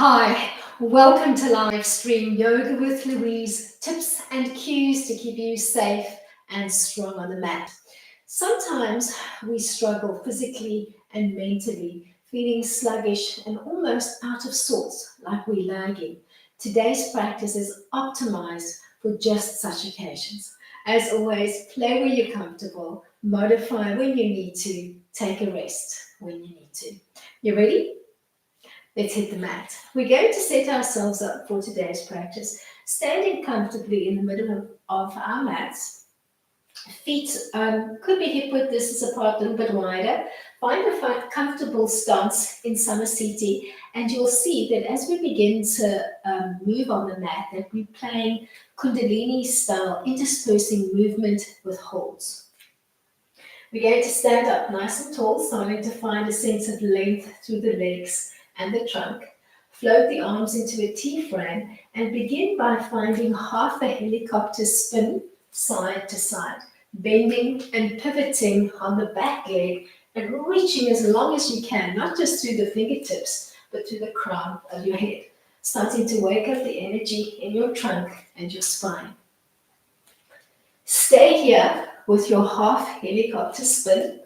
Hi, welcome to live stream Yoga with Louise, tips and cues to keep you safe and strong on the mat. Sometimes we struggle physically and mentally, feeling sluggish and almost out of sorts, like we're lagging. Today's practice is optimized for just such occasions. As always, play where you're comfortable, modify when you need to, take a rest when you need to. You ready? Let's hit the mat. We're going to set ourselves up for today's practice, standing comfortably in the middle of our mats. Feet could be hip width distance apart, a little bit wider. Find a comfortable stance in Samasthiti, and you'll see that as we begin to move on the mat, that we're playing Kundalini style, interspersing movement with holds. We're going to stand up nice and tall, starting to find a sense of length through the legs and the trunk. Float the arms into a T-frame and begin by finding half a helicopter spin side to side, bending and pivoting on the back leg and reaching as long as you can, not just through the fingertips, but through the crown of your head, starting to wake up the energy in your trunk and your spine. Stay here with your half helicopter spin,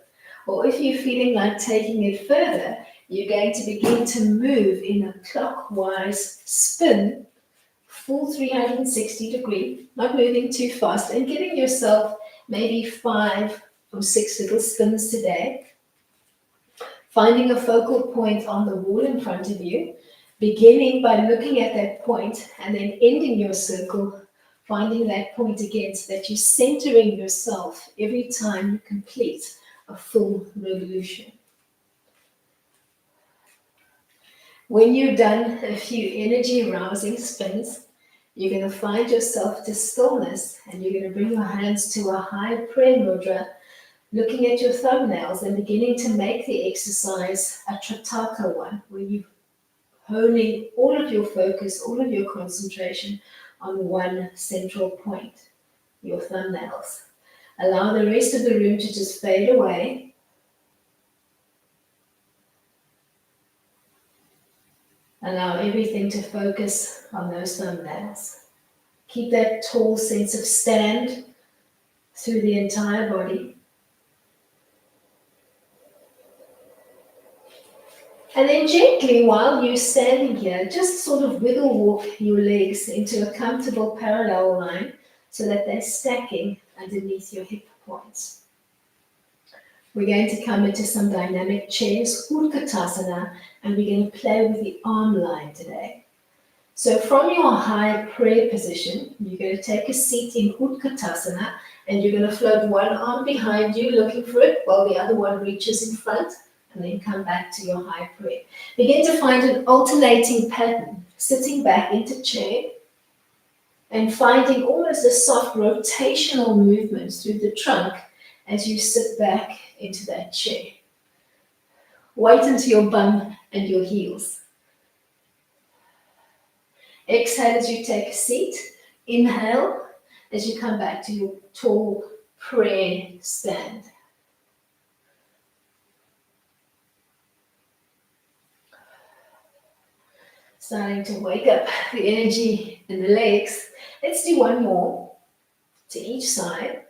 or if you're feeling like taking it further, you're going to begin to move in a clockwise spin, full 360 degree, not moving too fast, and giving yourself maybe 5 or 6 little spins today. Finding a focal point on the wall in front of you, beginning by looking at that point and then ending your circle, finding that point again so that you're centering yourself every time you complete a full revolution. When you've done a few energy-rousing spins, you're going to find yourself to stillness, and you're going to bring your hands to a high prayer mudra, looking at your thumbnails and beginning to make the exercise a Trataka one, where you're honing all of your focus, all of your concentration on one central point, your thumbnails. Allow the rest of the room to just fade away. Allow everything to focus on those thumbnails. Keep that tall sense of stand through the entire body. And then gently, while you're standing here, just sort of wiggle walk your legs into a comfortable parallel line so that they're stacking underneath your hip points. We're going to come into some dynamic chairs, Utkatasana, and we're going to play with the arm line today. So from your high prayer position, you're going to take a seat in Utkatasana, and you're going to float one arm behind you, looking for it, while the other one reaches in front, and then come back to your high prayer. Begin to find an alternating pattern, sitting back into chair, and finding almost a soft rotational movement through the trunk as you sit back into that chair. Weight into your bum and your heels. Exhale as you take a seat. Inhale as you come back to your tall prayer stand. Starting to wake up the energy in the legs. Let's do one more to each side.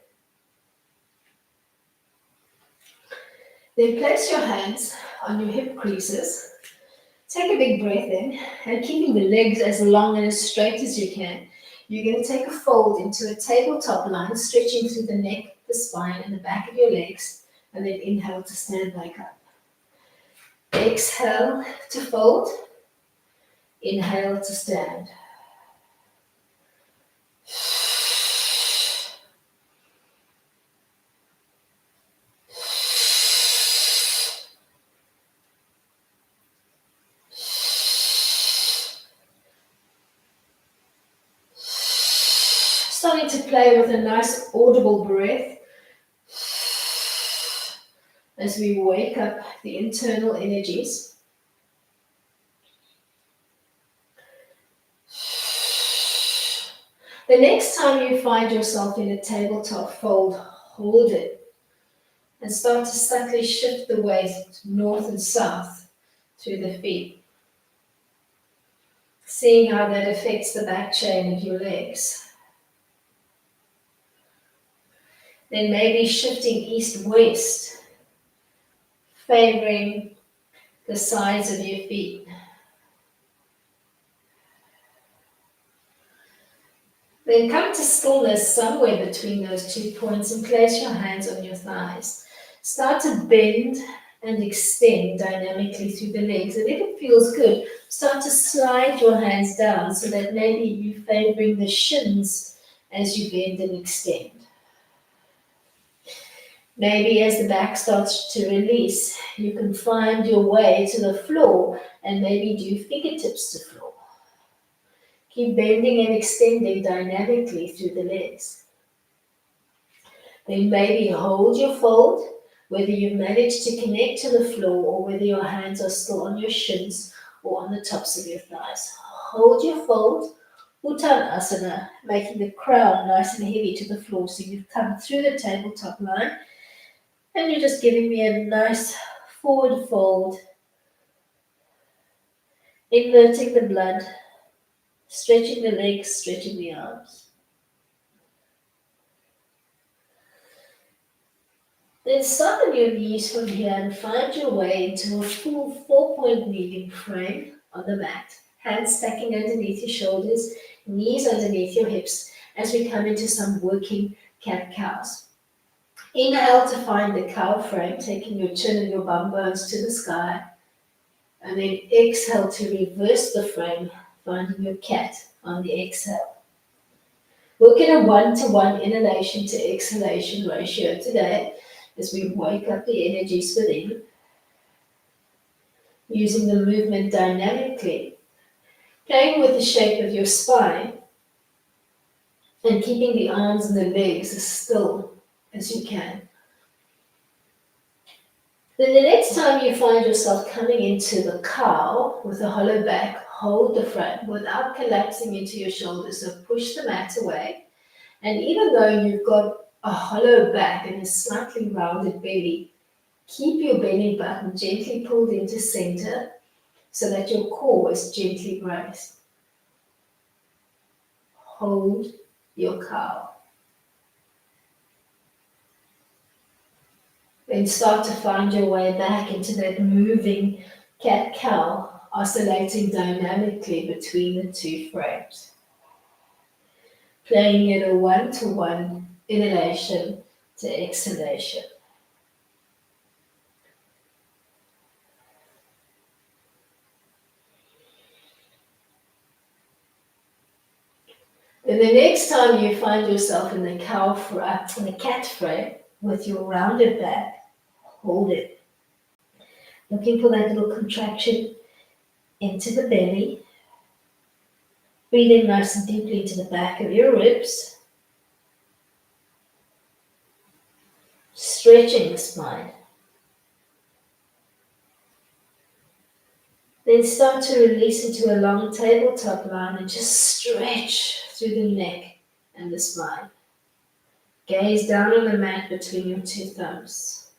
Then place your hands on your hip creases. Take a big breath in, and keeping the legs as long and as straight as you can, you're going to take a fold into a tabletop line, stretching through the neck, the spine, and the back of your legs, and then inhale to stand back up. Exhale to fold. Inhale to stand. Starting to play with a nice audible breath as we wake up the internal energies. The next time you find yourself in a tabletop fold, hold it and start to subtly shift the weight north and south through the feet. seeing how that affects the back chain of your legs. Then maybe shifting east-west, favoring the sides of your feet. Then come to stillness somewhere between those 2 points and place your hands on your thighs. Start to bend and extend dynamically through the legs. And if it feels good, start to slide your hands down so that maybe you're favoring the shins as you bend and extend. Maybe as the back starts to release, you can find your way to the floor and maybe do fingertips to floor. Keep bending and extending dynamically through the legs. Then maybe hold your fold, whether you've managed to connect to the floor or whether your hands are still on your shins or on the tops of your thighs. Hold your fold, Uttanasana, making the crown nice and heavy to the floor so you've come through the tabletop line and you're just giving me a nice forward fold, inverting the blood, stretching the legs, stretching the arms. Then start on your knees from here and find your way into a full 4-point kneeling frame on the mat. Hands stacking underneath your shoulders, knees underneath your hips as we come into some working cat-cows. Inhale to find the cow frame, taking your chin and your bum bones to the sky. And then exhale to reverse the frame, finding your cat on the exhale. Work in a 1-to-1 inhalation to exhalation ratio today as we wake up the energies within, using the movement dynamically, playing with the shape of your spine, and keeping the arms and the legs as still as you can. Then the next time you find yourself coming into the cow with a hollow back, hold the front without collapsing into your shoulders. So push the mat away. And even though you've got a hollow back and a slightly rounded belly, keep your belly button gently pulled into center so that your core is gently raised. Hold your cow. Then start to find your way back into that moving cat-cow, oscillating dynamically between the 2 frames. Playing in a 1-to-1 inhalation to exhalation. And the next time you find yourself in the cat frame with your rounded back, hold it. Looking for that little contraction into the belly. Breathing nice and deeply into the back of your ribs. Stretching the spine. Then start to release into a long tabletop line and just stretch through the neck and the spine. Gaze down on the mat between your 2 thumbs.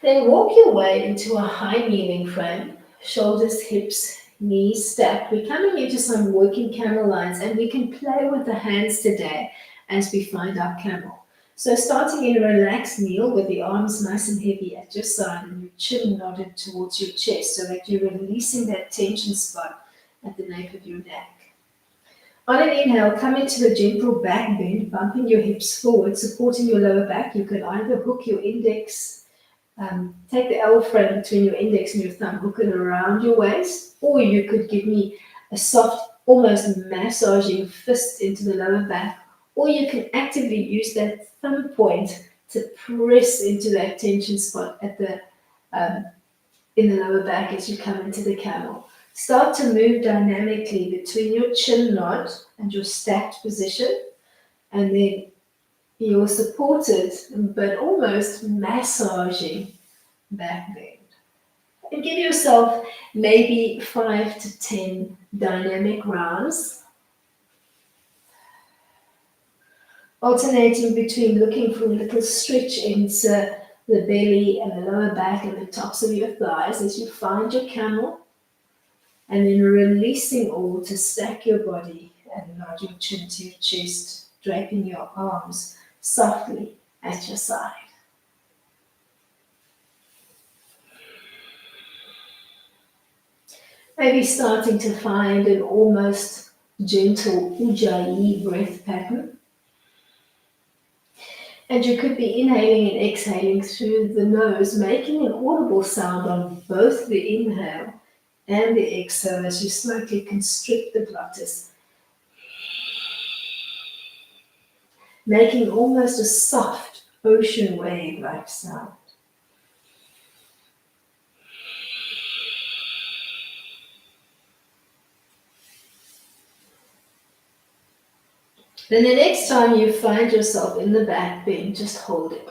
Then walk your way into a high kneeling frame, shoulders, hips, knees stacked. We're coming into some working camel lines and we can play with the hands today as we find our camel. So starting in a relaxed kneel with the arms nice and heavy at your side and your chin nodded towards your chest so that you're releasing that tension spot at the nape of your neck. On an inhale, come into a gentle back bend, bumping your hips forward, supporting your lower back. You can either hook your index, take the L frame between your index and your thumb, hook it around your waist, or you could give me a soft, almost massaging fist into the lower back, or you can actively use that thumb point to press into that tension spot at the in the lower back as you come into the camel. Start to move dynamically between your chin nod and your stacked position, and then your supported but almost massaging back bend. And give yourself maybe 5 to 10 dynamic rounds, alternating between looking for a little stretch into the belly and the lower back and the tops of your thighs as you find your camel, and then releasing all to stack your body and nod your chin to your chest, draping your arms softly at your side. Maybe starting to find an almost gentle ujjayi breath pattern. And you could be inhaling and exhaling through the nose, making an audible sound on both the inhale and the exhale as you slowly constrict the glottis, making almost a soft ocean wave-like sound. Then the next time you find yourself in the back bend, just hold it.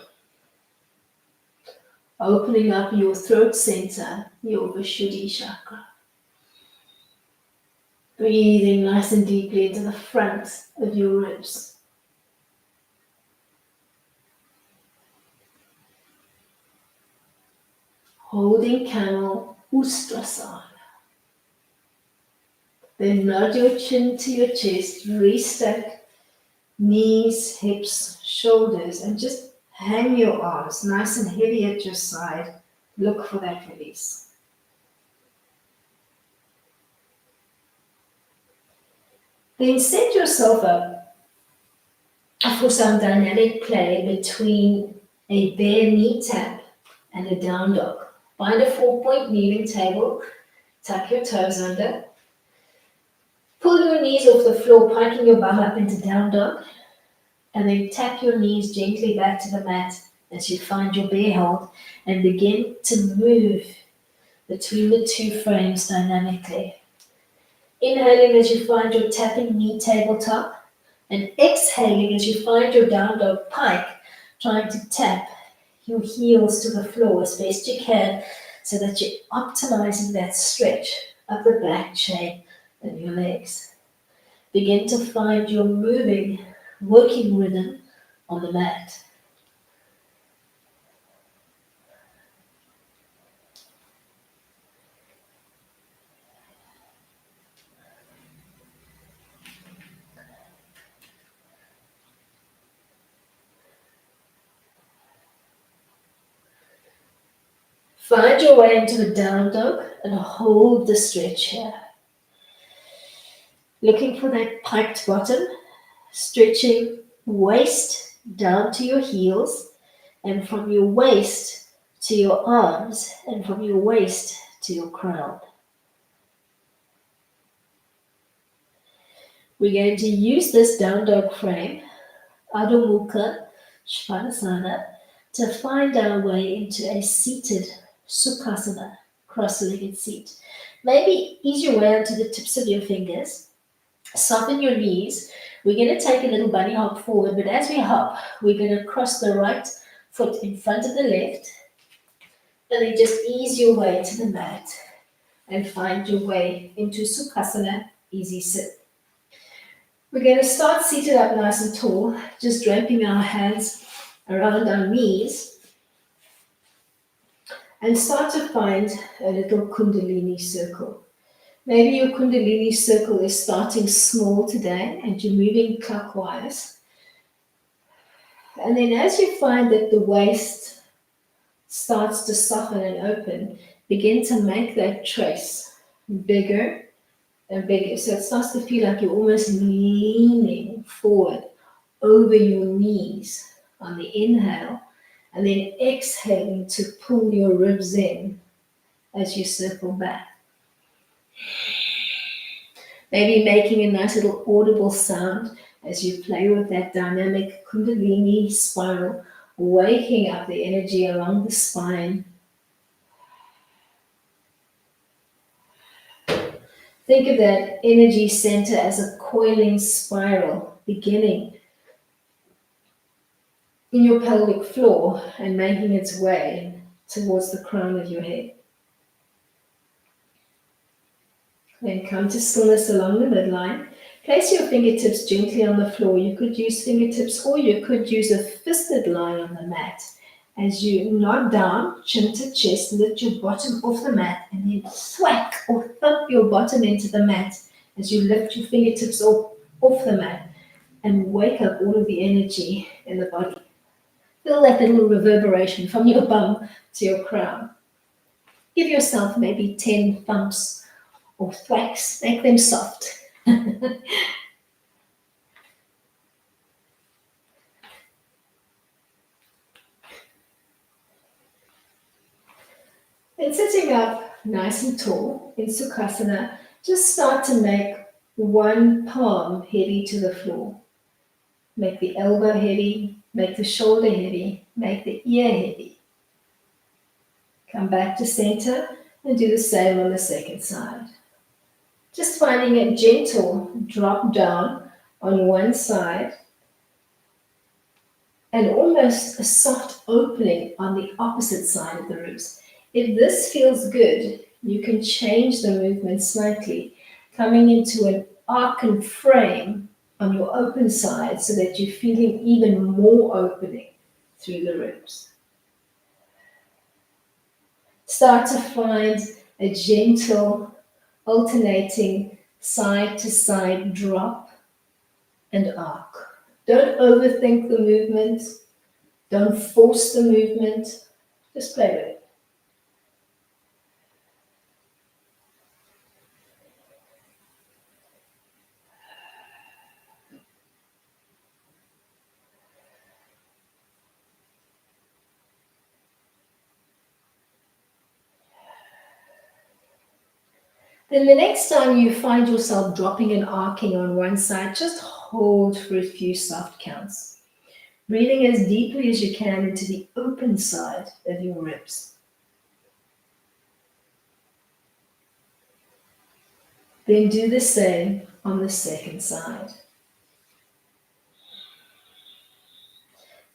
Opening up your throat center, your Vishuddhi chakra. Breathing nice and deeply into the front of your ribs. Holding camel Ustrasana. Then nod your chin to your chest, restack knees, hips, shoulders, and just hang your arms nice and heavy at your side. Look for that release. Then set yourself up for some dynamic play between a bare knee tap and a down dog. Find a 4-point kneeling table, tuck your toes under, pull your knees off the floor, piking your bum up into down dog, and then tap your knees gently back to the mat as you find your bear hold and begin to move between the two frames dynamically. Inhaling as you find your tapping knee tabletop, and exhaling as you find your down dog pike, trying to tap your heels to the floor as best you can so that you're optimizing that stretch of the back chain and your legs. Begin to find your moving, working rhythm on the mat. Find your way into a down dog and hold the stretch here. Looking for that piked bottom, stretching waist down to your heels, and from your waist to your arms, and from your waist to your crown. We're going to use this down dog frame, Adho Mukha Svanasana, to find our way into a seated Sukhasana, cross-legged seat. Maybe ease your way onto the tips of your fingers. Soften your knees. We're going to take a little bunny hop forward, but as we hop, we're going to cross the right foot in front of the left, and then just ease your way to the mat and find your way into Sukhasana, easy sit. We're going to start seated up nice and tall, just draping our hands around our knees, and start to find a little Kundalini circle. Maybe your Kundalini circle is starting small today and you're moving clockwise. And then as you find that the waist starts to soften and open, begin to make that trace bigger and bigger. So it starts to feel like you're almost leaning forward over your knees on the inhale, and then exhaling to pull your ribs in as you circle back. Maybe making a nice little audible sound as you play with that dynamic Kundalini spiral, waking up the energy along the spine. Think of that energy center as a coiling spiral beginning in your pelvic floor and making its way towards the crown of your head. Then come to stillness along the midline. Place your fingertips gently on the floor. You could use fingertips or you could use a fisted line on the mat. As you nod down, chin to chest, lift your bottom off the mat and then thwack or thump your bottom into the mat as you lift your fingertips off the mat and wake up all of the energy in the body. Feel that little reverberation from your bum to your crown. Give yourself maybe 10 thumps or thwacks, make them soft. Then sitting up nice and tall in Sukhasana, just start to make one palm heavy to the floor. Make the elbow heavy, make the shoulder heavy, make the ear heavy. Come back to center and do the same on the second side. Just finding a gentle drop down on one side and almost a soft opening on the opposite side of the ribs. If this feels good, you can change the movement slightly, coming into an arc and frame on your open side so that you're feeling even more opening through the ribs. Start to find a gentle alternating side to side drop and arc. Don't overthink the movement. Don't force the movement. Just play with it. Then the next time you find yourself dropping and arcing on one side, just hold for a few soft counts. Breathing as deeply as you can into the open side of your ribs. Then do the same on the second side.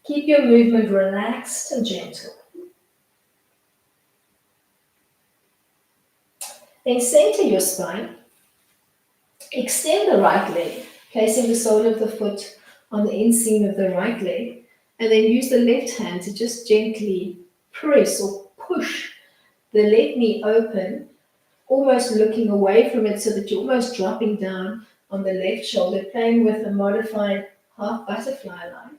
Keep your movement relaxed and gentle. Then center your spine. Extend the right leg, placing the sole of the foot on the inseam of the right leg, and then use the left hand to just gently press or push the left knee open, almost looking away from it so that you're almost dropping down on the left shoulder, playing with a modified half butterfly line.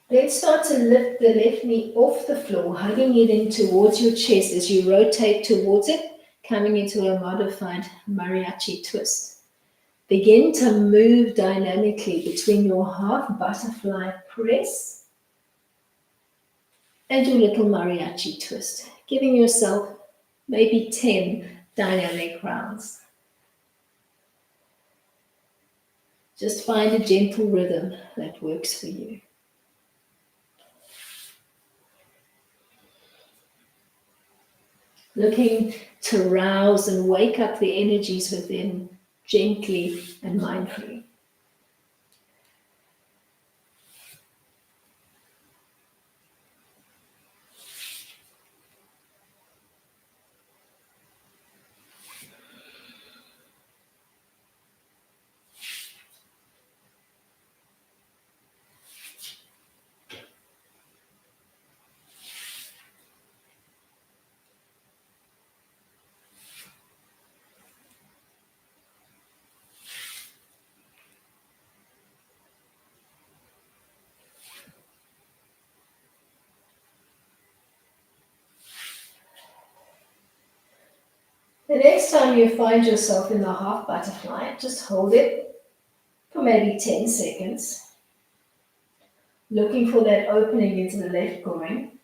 Then start to lift the left knee off the floor, hugging it in towards your chest as you rotate towards it, coming into a modified mariachi twist. Begin to move dynamically between your half butterfly press and your little mariachi twist, giving yourself maybe 10 dynamic rounds. Just find a gentle rhythm that works for you. Looking to rouse and wake up the energies within gently and mindfully. The next time you find yourself in the half butterfly, just hold it for maybe 10 seconds, looking for that opening into the left groin.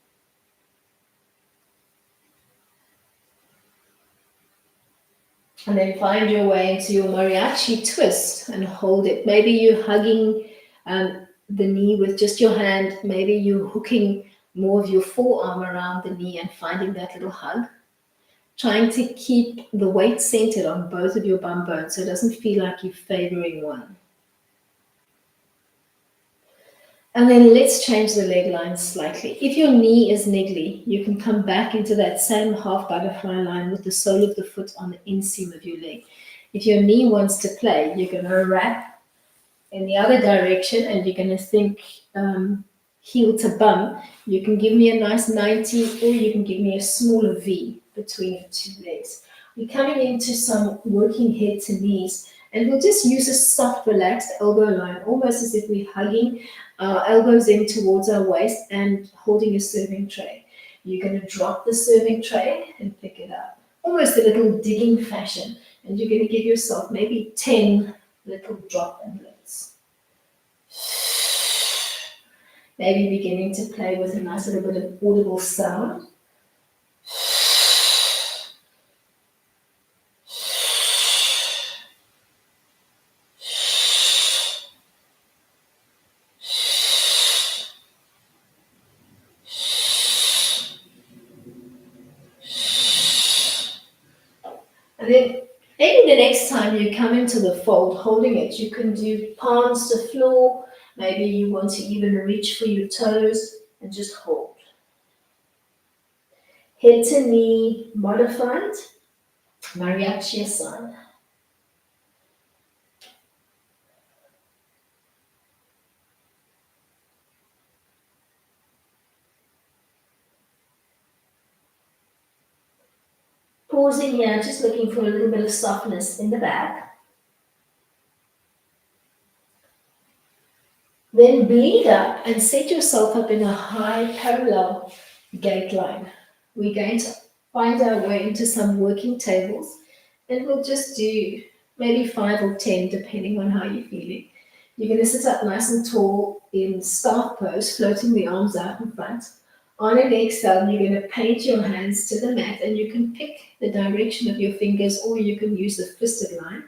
And then find your way into your mariachi twist and hold it. Maybe you're hugging the knee with just your hand. Maybe you're hooking more of your forearm around the knee and finding that little hug. Trying to keep the weight centered on both of your bum bones so it doesn't feel like you're favoring one. And then let's change the leg line slightly. If your knee is niggly, you can come back into that same half butterfly line with the sole of the foot on the inseam of your leg. If your knee wants to play, you're going to wrap in the other direction, and you're going to think heel to bum, you can give me a nice 90, or you can give me a smaller V between your two legs. We're coming into some working head to knees, and we'll just use a soft, relaxed elbow line, almost as if we're hugging our elbows in towards our waist and holding a serving tray. You're going to drop the serving tray and pick it up, almost a little digging fashion, and you're going to give yourself maybe 10 little drop and lifts. Maybe beginning to play with a nice little bit of audible sound. And then maybe the next time you come into the fold holding it, you can do palms to floor. Maybe you want to even reach for your toes and just hold. Head to knee, modified, mariachi sign. Pausing here, just looking for a little bit of softness in the back. Then bleed up and set yourself up in a high parallel gait line. We're going to find our way into some working tables, and we'll just do maybe 5 or 10 depending on how you're feeling. You're going to sit up nice and tall in staff pose, floating the arms out in front. On an exhale, you're going to paint your hands to the mat, and you can pick the direction of your fingers, or you can use the fisted line.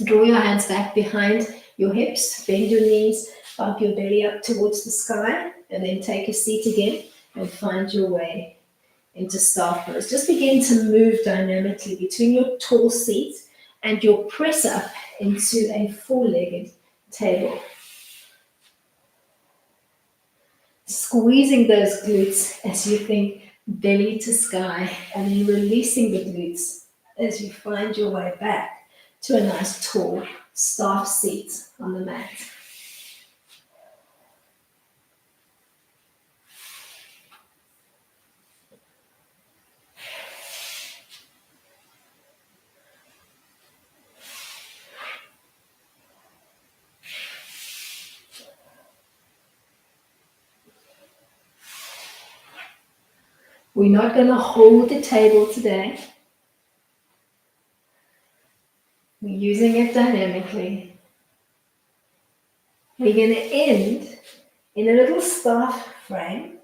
Draw your hands back behind your hips, bend your knees, bump your belly up towards the sky, and then take a seat again and find your way into staff pose. Just begin to move dynamically between your tall seat and your press up into a four-legged table. Squeezing those glutes as you think belly to sky, and then releasing the glutes as you find your way back to a nice tall staff seat on the mat. We're not going to hold the table today. We're using it dynamically. We're going to end in a little staff frame,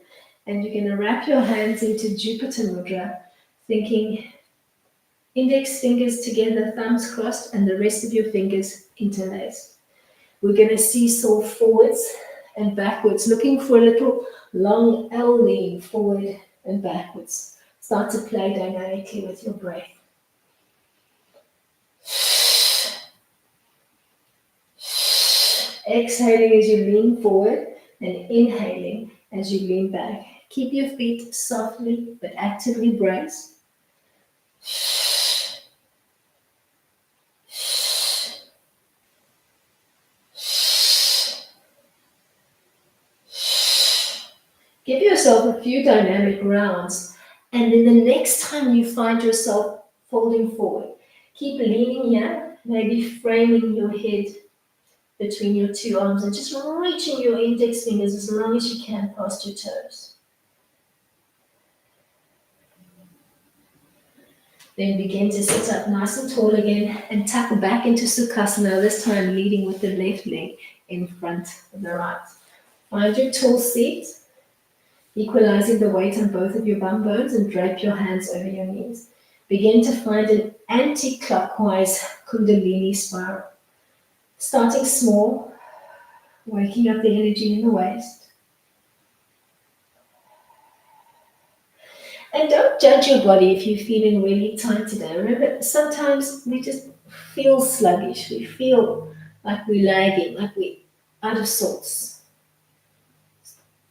and you're going to wrap your hands into Jupiter Mudra, thinking index fingers together, thumbs crossed, and the rest of your fingers interlaced. We're going to seesaw forwards and backwards, looking for a little long L lean forward and backwards. Start to play dynamically with your breath. Exhaling as you lean forward and inhaling as you lean back. Keep your feet softly but actively braced. Give yourself a few dynamic rounds, and then the next time you find yourself folding forward, keep leaning here, maybe framing your head between your two arms and just reaching your index fingers as long as you can past your toes. Then begin to sit up nice and tall again and tap back into Sukhasana, this time leading with the left leg in front of the right. Find your tall seat, equalizing the weight on both of your bum bones, and drape your hands over your knees. Begin to find an anti-clockwise Kundalini spiral. Starting small, waking up the energy in the waist. And don't judge your body if you're feeling really tight today. Remember, sometimes we just feel sluggish. We feel like we're lagging, like we're out of sorts.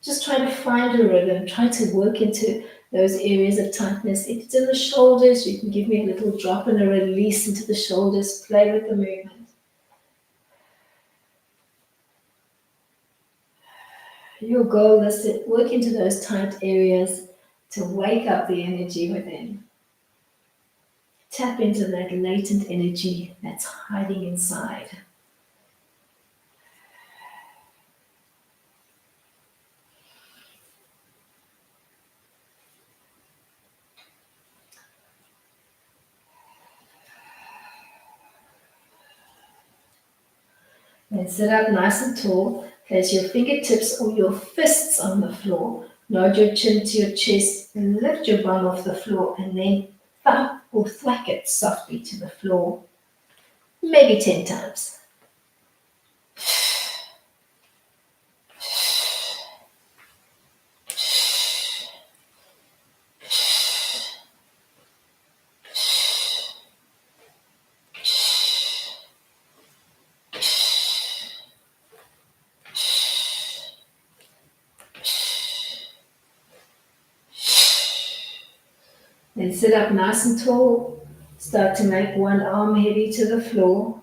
Just try to find a rhythm. Try to work into those areas of tightness. If it's in the shoulders, you can give me a little drop and a release into the shoulders. Play with the movement. Your goal is to work into those tight areas to wake up the energy within. Tap into that latent energy that's hiding inside. And sit up nice and tall. Place your fingertips or your fists on the floor. Nod your chin to your chest. Lift your bum off the floor and then thump or thwack it softly to the floor. Maybe 10 times. Then sit up nice and tall. Start to make one arm heavy to the floor.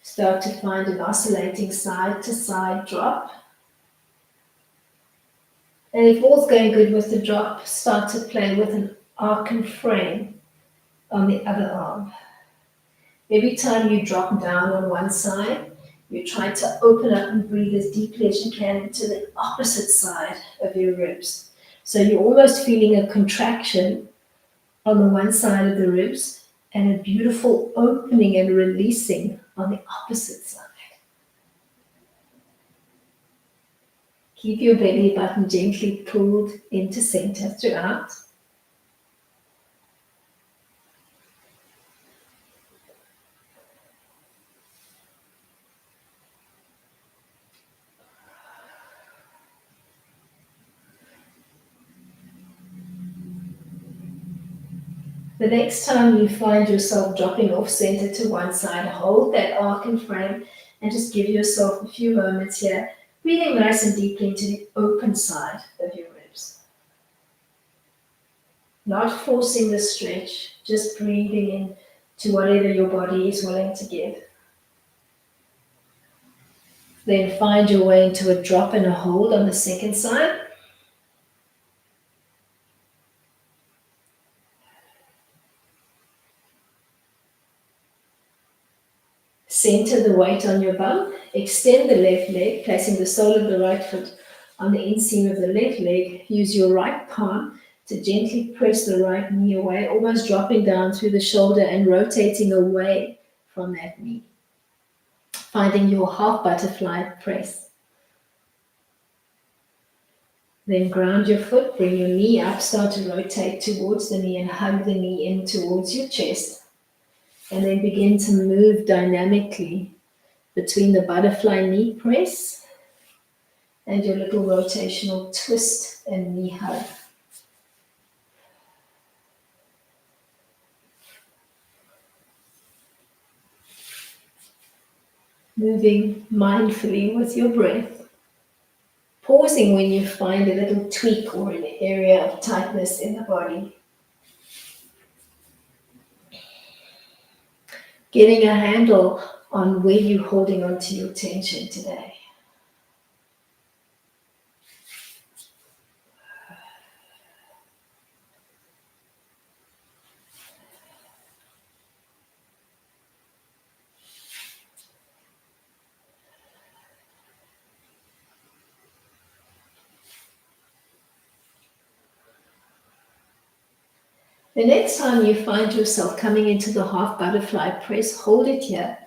Start to find an oscillating side to side drop. And if all's going good with the drop, start to play with an arc and frame on the other arm. Every time you drop down on one side, you try to open up and breathe as deeply as you can into the opposite side of your ribs. So you're almost feeling a contraction on the one side of the ribs and a beautiful opening and releasing on the opposite side. Keep your belly button gently pulled into center throughout. The next time you find yourself dropping off center to one side, hold that arc and frame and just give yourself a few moments here, breathing nice and deeply into the open side of your ribs. Not forcing the stretch, just breathing in to whatever your body is willing to give. Then find your way into a drop and a hold on the second side. Center the weight on your bum. Extend the left leg, placing the sole of the right foot on the inseam of the left leg. Use your right palm to gently press the right knee away, almost dropping down through the shoulder and rotating away from that knee. Finding your half butterfly press. Then ground your foot, bring your knee up, start to rotate towards the knee and hug the knee in towards your chest. And then begin to move dynamically between the butterfly knee press and your little rotational twist and knee hug. Moving mindfully with your breath. Pausing when you find a little tweak or an area of tightness in the body. Getting a handle on where you're holding on to your tension today. The next time you find yourself coming into the half butterfly press, hold it here,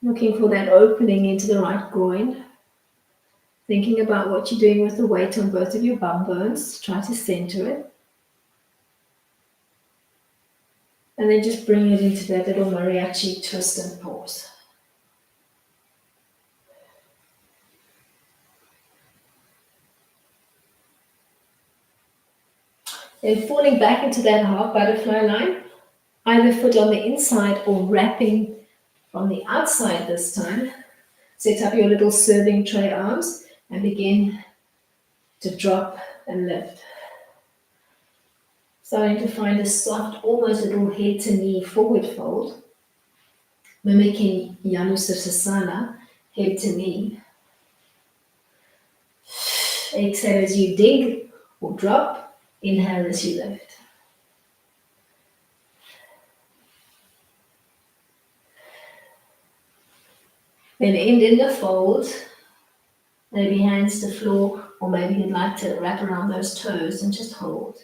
looking for that opening into the right groin, thinking about what you're doing with the weight on both of your bum bones, try to center it, and then just bring it into that little mariachi twist and pause. Then falling back into that half butterfly line, either foot on the inside or wrapping from the outside this time. Set up your little serving tray arms and begin to drop and lift. Starting to find a soft, almost little head to knee forward fold, mimicking Janu Sirsasana, Head to knee. Exhale as you dig or drop. Inhale as you lift. Then end in the fold. Maybe hands to floor, or maybe you'd like to wrap around those toes and just hold.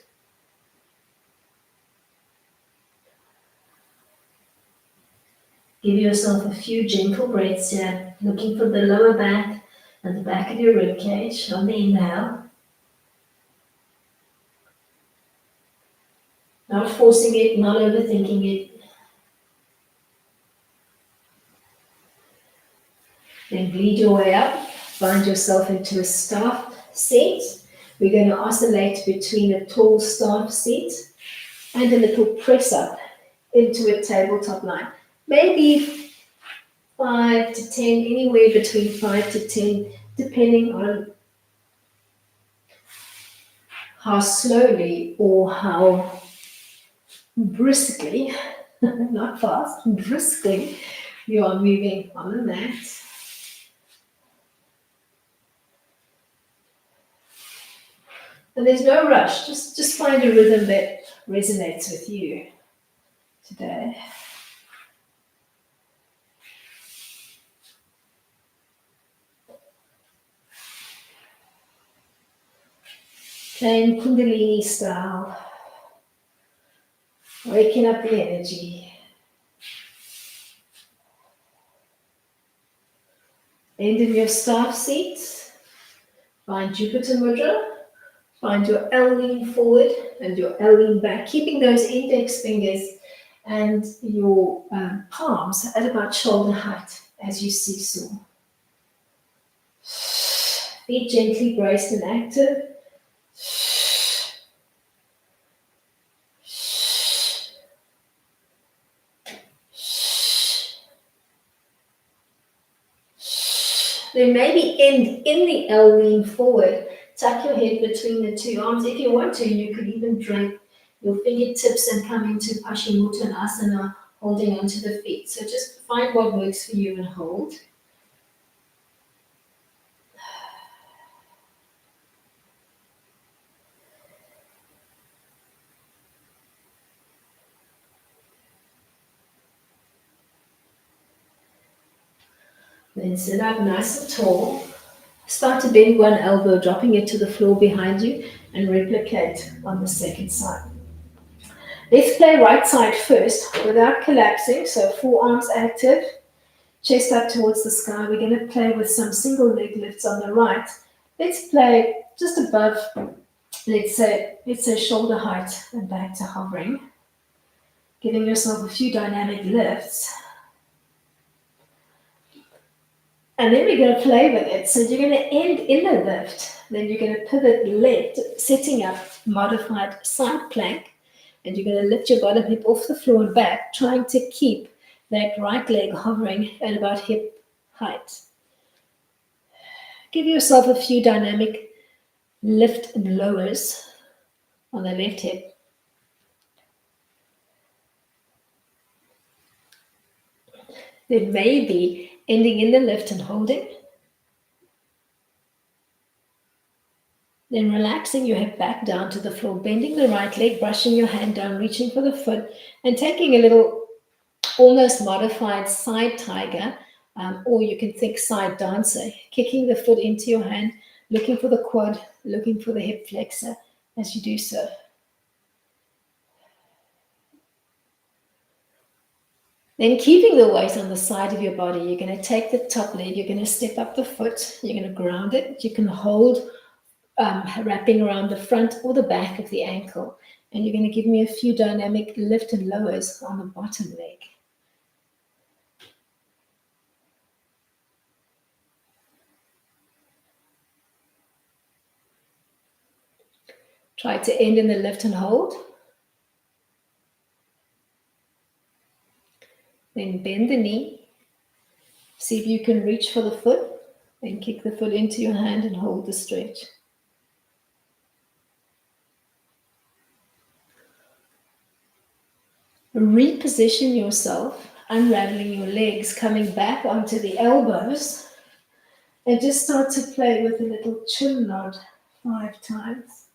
Give yourself a few gentle breaths here, looking for the lower back and the back of your rib cage on the inhale. Not forcing it, not overthinking it. Then bleed your way up, find yourself into a staff seat. We're going to oscillate between a tall staff seat and a little press up into a tabletop line. Maybe 5 to 10, anywhere between 5 to 10, depending on how slowly or how briskly, not fast, briskly, you are moving on the mat. And there's no rush, just find a rhythm that resonates with you today. Plain Kundalini style, waking up the energy. End in your staff seat, find Jupiter Mudra. Find your L lean forward and your L lean back, keeping those index fingers and your palms at about shoulder height as you seesaw. Feet gently braced and active. Then maybe end in the L lean forward. Tuck your head between the two arms. If you want to, you could even drape your fingertips and come into Paschimottanasana, holding onto the feet. So just find what works for you and hold. Then sit up nice and tall. Start to bend one elbow, dropping it to the floor behind you, and replicate on the second side. Let's play right side first without collapsing. So forearms active, chest up towards the sky. We're going to play with some single leg lifts on the right. Let's play just above, let's say shoulder height and back to hovering. Giving yourself a few dynamic lifts. And then we're going to play with it. So you're going to end in the lift. Then you're going to pivot left, setting up modified side plank. And you're going to lift your bottom hip off the floor and back, trying to keep that right leg hovering at about hip height. Give yourself a few dynamic lift and lowers on the left hip. Then maybe ending in the lift and holding. Then relaxing your hip back down to the floor, bending the right leg, brushing your hand down, reaching for the foot, and taking a little almost modified side tiger, or you can think side dancer, kicking the foot into your hand, looking for the quad, looking for the hip flexor as you do so. Then keeping the weight on the side of your body, you're going to take the top leg, you're going to step up the foot, you're going to ground it. You can hold wrapping around the front or the back of the ankle. And you're going to give me a few dynamic lift and lowers on the bottom leg. Try to end in the lift and hold. Then bend the knee. See if you can reach for the foot. Then kick the foot into your hand and hold the stretch. Reposition yourself, unraveling your legs, coming back onto the elbows, And just start to play with a little chin nod 5 times.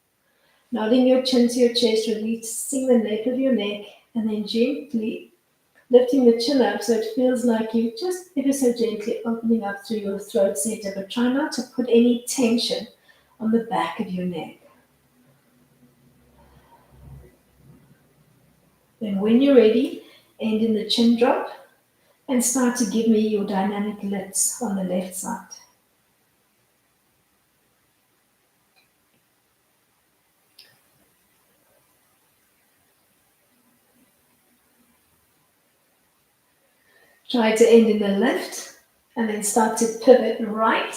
Nodding your chin to your chest, releasing the nape of your neck, and then gently lifting the chin up so it feels like you just ever so gently opening up through your throat center, but try not to put any tension on the back of your neck. Then when you're ready, end in the chin drop and start to give me your dynamic lifts on the left side. Try to end in the lift and then start to pivot right,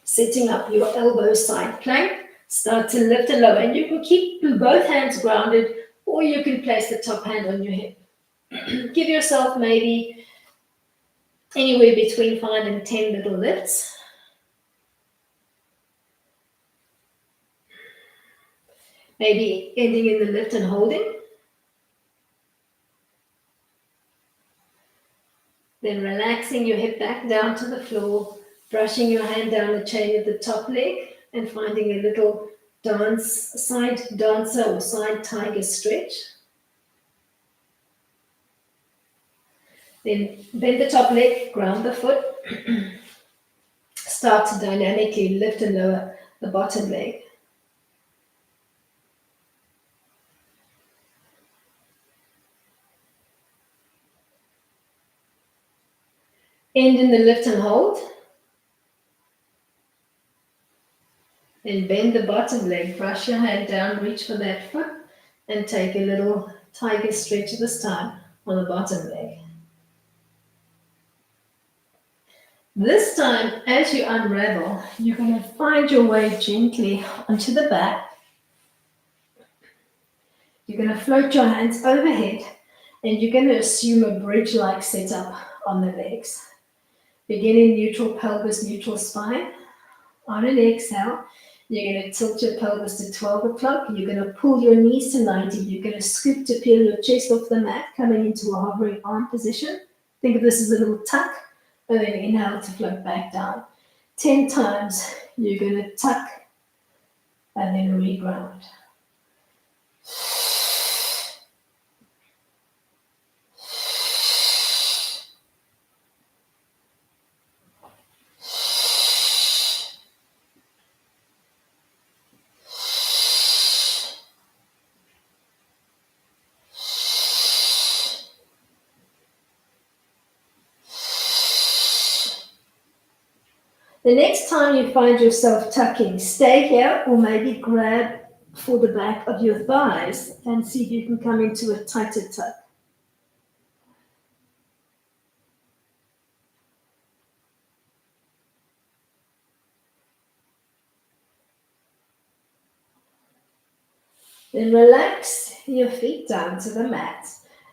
setting up your elbow side plank. Start to lift and lower, and you can keep both hands grounded, or you can place the top hand on your hip. Give yourself maybe anywhere between 5 and 10 little lifts. Maybe ending in the lift and holding. Then relaxing your hip back down to the floor, brushing your hand down the chain of the top leg and finding a little side dancer or side tiger stretch. Then bend the top leg, ground the foot. Start to dynamically lift and lower the bottom leg. End in the lift and hold. Then bend the bottom leg, brush your hand down, reach for that foot, and take a little tiger stretch this time on the bottom leg. This time, as you unravel, you're going to find your way gently onto the back. You're going to float your hands overhead, and you're going to assume a bridge-like setup on the legs. Begin in neutral pelvis, neutral spine. On an exhale, you're going to tilt your pelvis to 12 o'clock. You're going to pull your knees to 90. You're going to scoop to peel your chest off the mat, coming into a hovering arm position. Think of this as a little tuck, and then inhale to float back down. 10 times, you're going to tuck and then reground. The next time you find yourself tucking, stay here or maybe grab for the back of your thighs and see if you can come into a tighter tuck. Then relax your feet down to the mat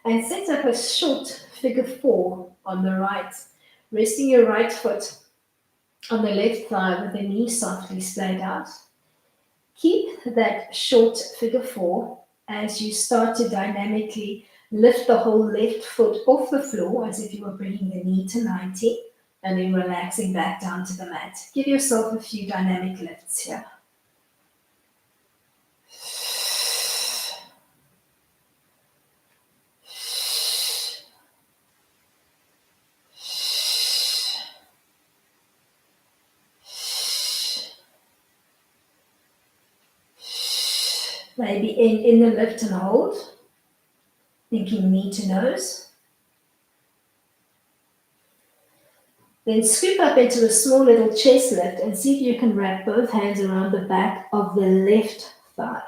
and set up a short figure 4 on the right, resting your right foot on the left thigh with the knee softly splayed out. Keep that short figure 4 as you start to dynamically lift the whole left foot off the floor as if you were bringing the knee to 90 and then relaxing back down to the mat. Give yourself a few dynamic lifts here. Maybe in the lift and hold, thinking knee to nose. Then scoop up into a small little chest lift and see if you can wrap both hands around the back of the left thigh.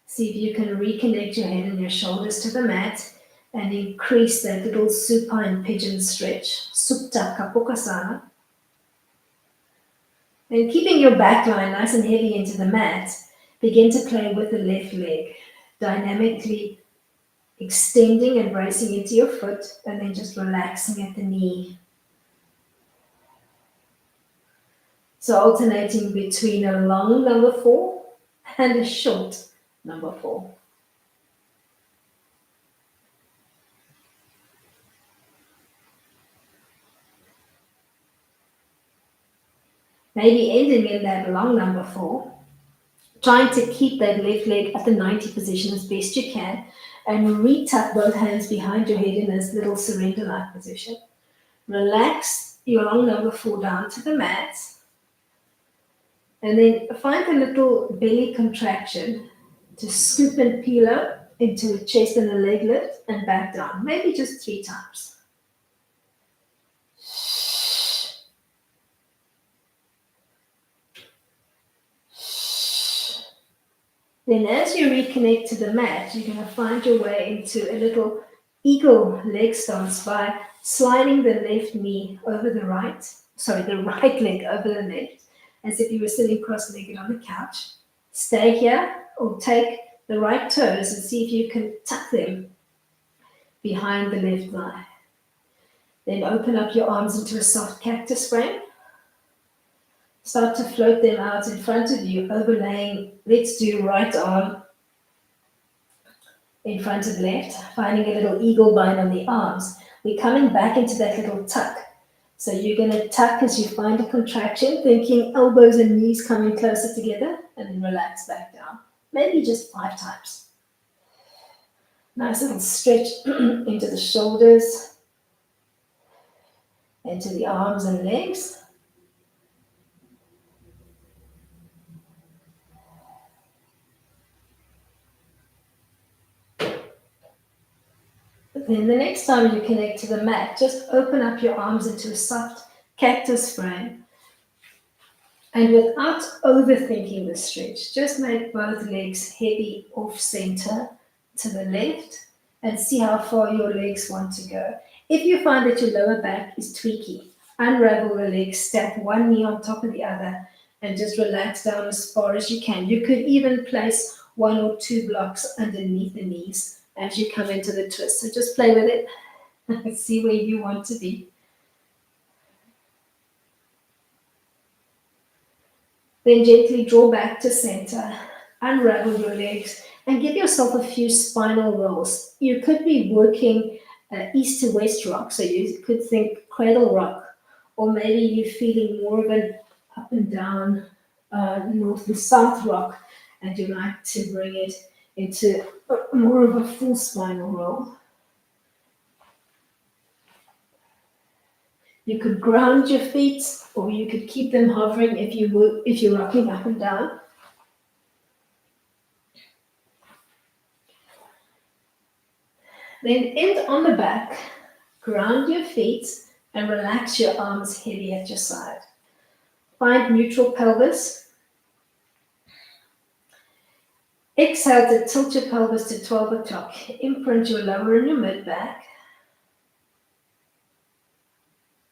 See if you can reconnect your head and your shoulders to the mat and increase that little supine pigeon stretch, Supta Kapukasana. Then keeping your back line nice and heavy into the mat, begin to play with the left leg, dynamically extending and bracing into your foot and then just relaxing at the knee. So alternating between a long number 4 and a short number 4. maybe ending in that long number 4, trying to keep that left leg at the 90 position as best you can, and re-tuck both hands behind your head in this little surrender-like position. Relax your long number 4 down to the mat, and then find a little belly contraction to scoop and peel up into a chest and a leg lift and back down, maybe just 3 times. Then as you reconnect to the mat, you're going to find your way into a little eagle leg stance by sliding the left knee over the right leg over the left, as if you were sitting cross-legged on the couch. Stay here, or take the right toes and see if you can tuck them behind the left thigh. Then open up your arms into a soft cactus frame. Start to float them out in front of you, overlaying, let's do right arm in front of left, finding a little eagle bind on the arms. We're coming back into that little tuck. So you're going to tuck as you find a contraction, thinking elbows and knees coming closer together, and then relax back down. Maybe just 5 times. Nice little stretch into the shoulders, into the arms and legs. Then the next time you connect to the mat, just open up your arms into a soft cactus frame. And without overthinking the stretch, just make both legs heavy off center to the left and see how far your legs want to go. If you find that your lower back is tweaky, unravel the legs, stack one knee on top of the other, and just relax down as far as you can. You could even place 1 or 2 blocks underneath the knees as you come into the twist. So just play with it and see where you want to be. Then gently draw back to center, unravel your legs, and give yourself a few spinal rolls. You could be working east to west rock, so you could think cradle rock, or maybe you're feeling more of an up and down north and south rock, and you like to bring it into more of a full spinal roll. You could ground your feet, or you could keep them hovering if you're rocking up and down. Then end on the back, ground your feet, and relax your arms heavy at your side. Find neutral pelvis. Exhale to tilt your pelvis to 12 o'clock. Imprint your lower and your mid back.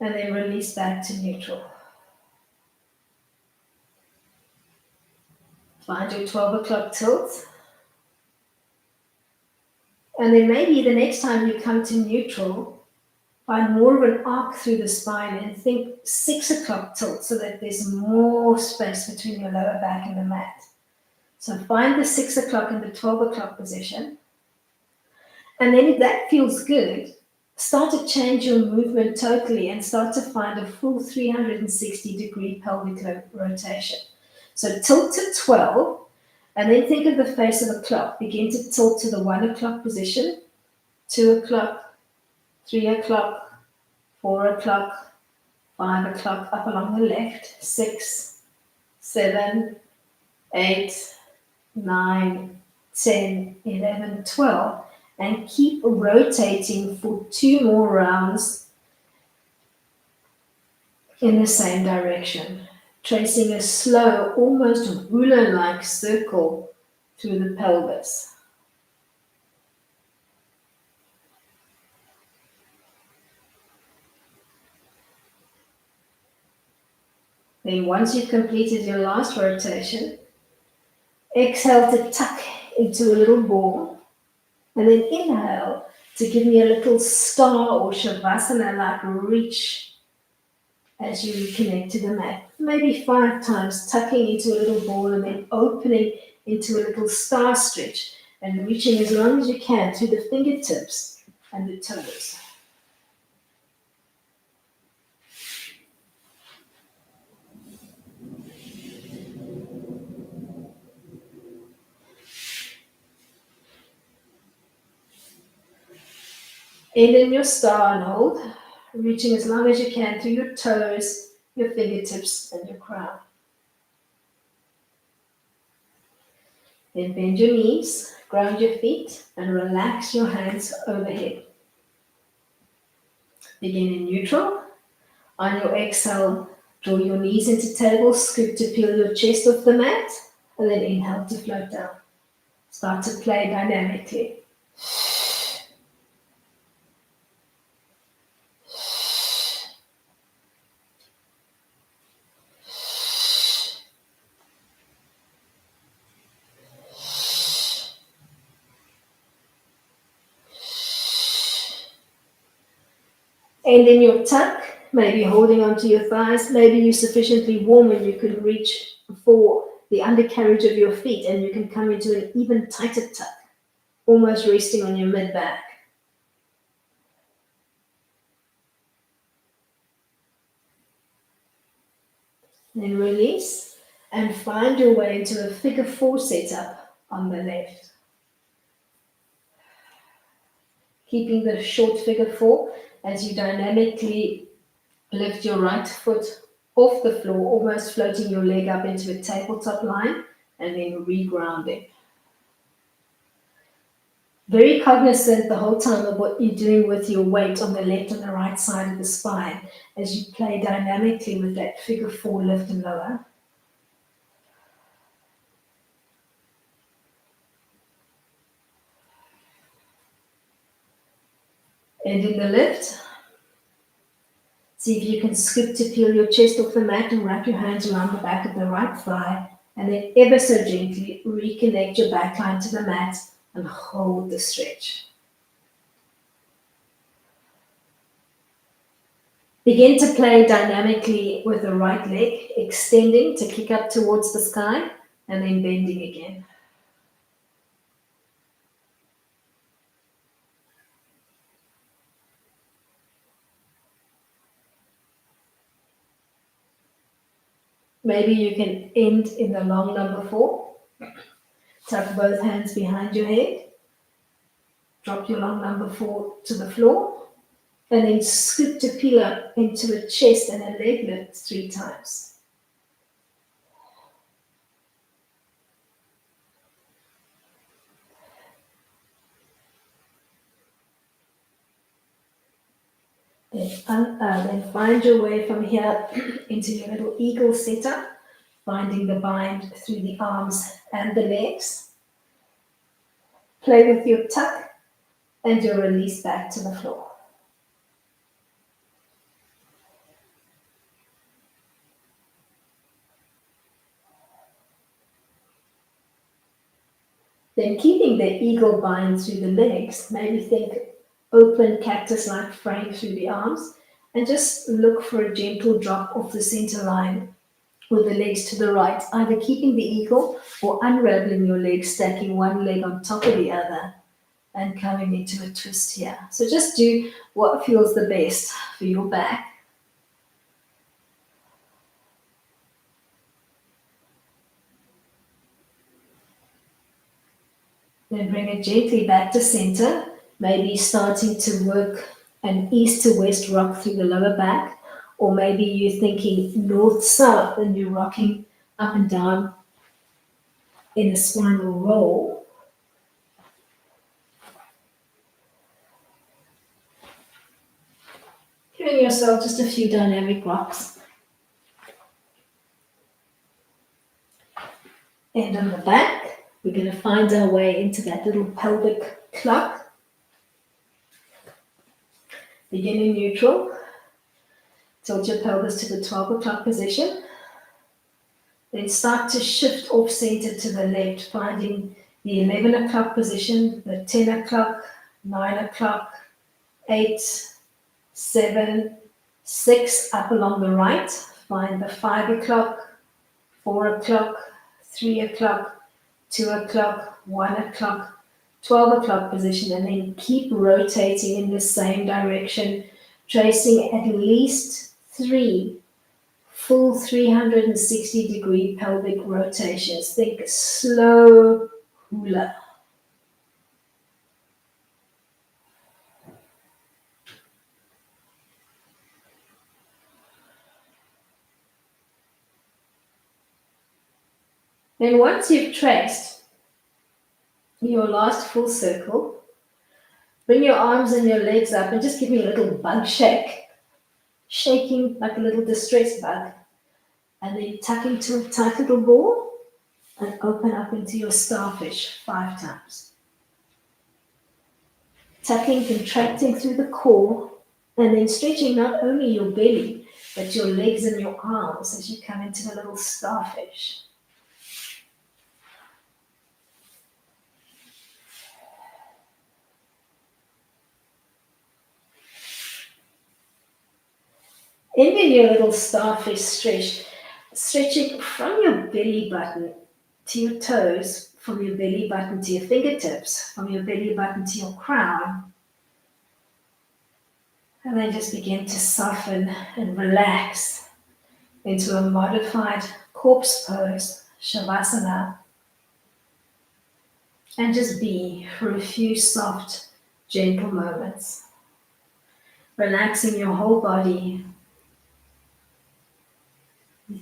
And then release back to neutral. Find your 12 o'clock tilt. And then maybe the next time you come to neutral, find more of an arc through the spine and think 6 o'clock tilt so that there's more space between your lower back and the mat. So find the 6 o'clock and the 12 o'clock position. And then if that feels good, start to change your movement totally and start to find a full 360-degree pelvic rotation. So tilt to 12, and then think of the face of a clock. Begin to tilt to the 1 o'clock position, 2 o'clock, 3 o'clock, 4 o'clock, 5 o'clock, up along the left, 6, 7, 8, 9, 10, 11, 12. And keep rotating for 2 more rounds in the same direction, tracing a slow, almost ruler-like circle through the pelvis. Then once you've completed your last rotation, exhale to tuck into a little ball. And then inhale to give me a little star or shavasana-like reach as you reconnect to the mat. Maybe 5 times, tucking into a little ball and then opening into a little star stretch and reaching as long as you can through the fingertips and the toes. End in your star and hold, reaching as long as you can through your toes, your fingertips, and your crown. Then bend your knees, ground your feet, and relax your hands overhead. Begin in neutral. On your exhale, draw your knees into table, scoop to peel your chest off the mat, and then inhale to float down. Start to play dynamically. And in your tuck, maybe holding onto your thighs, maybe you're sufficiently warm and you can reach for the undercarriage of your feet and you can come into an even tighter tuck, almost resting on your mid-back. Then release and find your way into a figure four setup on the left. Keeping the short figure four as you dynamically lift your right foot off the floor, almost floating your leg up into a tabletop line, and then regrounding. Very cognizant the whole time of what you're doing with your weight on the left and the right side of the spine as you play dynamically with that figure four lift and lower. And in the lift, see if you can scoop to peel your chest off the mat and wrap your hands around the back of the right thigh, and then ever so gently reconnect your back line to the mat and hold the stretch. Begin to play dynamically with the right leg, extending to kick up towards the sky, and then bending again. Maybe you can end in the long number four. Tuck both hands behind your head. Drop your long number four to the floor. And then scoop to peel up into a chest and a leg lift 3 times. Then find your way from here into your little eagle setup, finding the bind through the arms and the legs. Play with your tuck and your release back to the floor. Then keeping the eagle bind through the legs, maybe think open cactus-like frame through the arms, and just look for a gentle drop off the center line with the legs to the right, either keeping the eagle or unraveling your legs, stacking one leg on top of the other and coming into a twist here. So just do what feels the best for your back. Then bring it gently back to center, maybe starting to work an east to west rock through the lower back, or maybe you're thinking north-south and you're rocking up and down in a spinal roll. Giving yourself just a few dynamic rocks. And on the back, we're going to find our way into that little pelvic clock. Begin in neutral. Tilt your pelvis to the 12 o'clock position. Then start to shift off center to the left, finding the 11 o'clock position, the 10 o'clock, 9 o'clock, 8, 7, 6 up along the right. Find the 5 o'clock, 4 o'clock, 3 o'clock, 2 o'clock, 1 o'clock, 12 o'clock position, and then keep rotating in the same direction, tracing at least 3 full 360-degree pelvic rotations. Think slow hula. Then once you've traced your last full circle, bring your arms and your legs up and just give me a little bug shake, shaking like a little distressed bug. And then tuck into a tight little ball and open up into your starfish 5 times. Tucking, contracting through the core, and then stretching not only your belly, but your legs and your arms as you come into the little starfish. Ending your little starfish stretch, stretching from your belly button to your toes, from your belly button to your fingertips, from your belly button to your crown. And then just begin to soften and relax into a modified corpse pose, Shavasana. And just be for a few soft, gentle moments. Relaxing your whole body,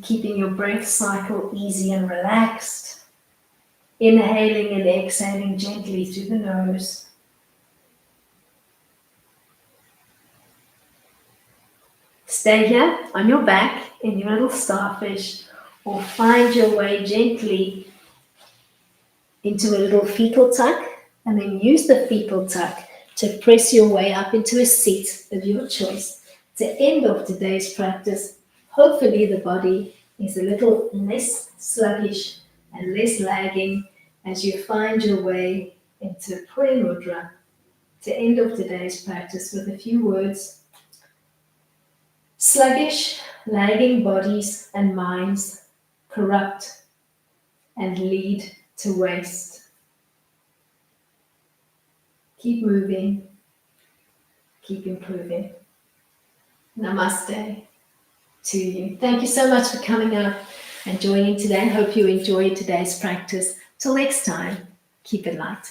keeping your breath cycle easy and relaxed. Inhaling and exhaling gently through the nose. Stay here on your back in your little starfish, or find your way gently into a little fetal tuck, and then use the fetal tuck to press your way up into a seat of your choice. At the end of today's practice, hopefully the body is a little less sluggish and less lagging as you find your way into prayer mudra. To end of today's practice with a few words. Sluggish, lagging bodies and minds corrupt and lead to waste. Keep moving, keep improving. Namaste to you. Thank you so much for coming up and joining today. Hope you enjoyed today's practice. Till next time, keep it light.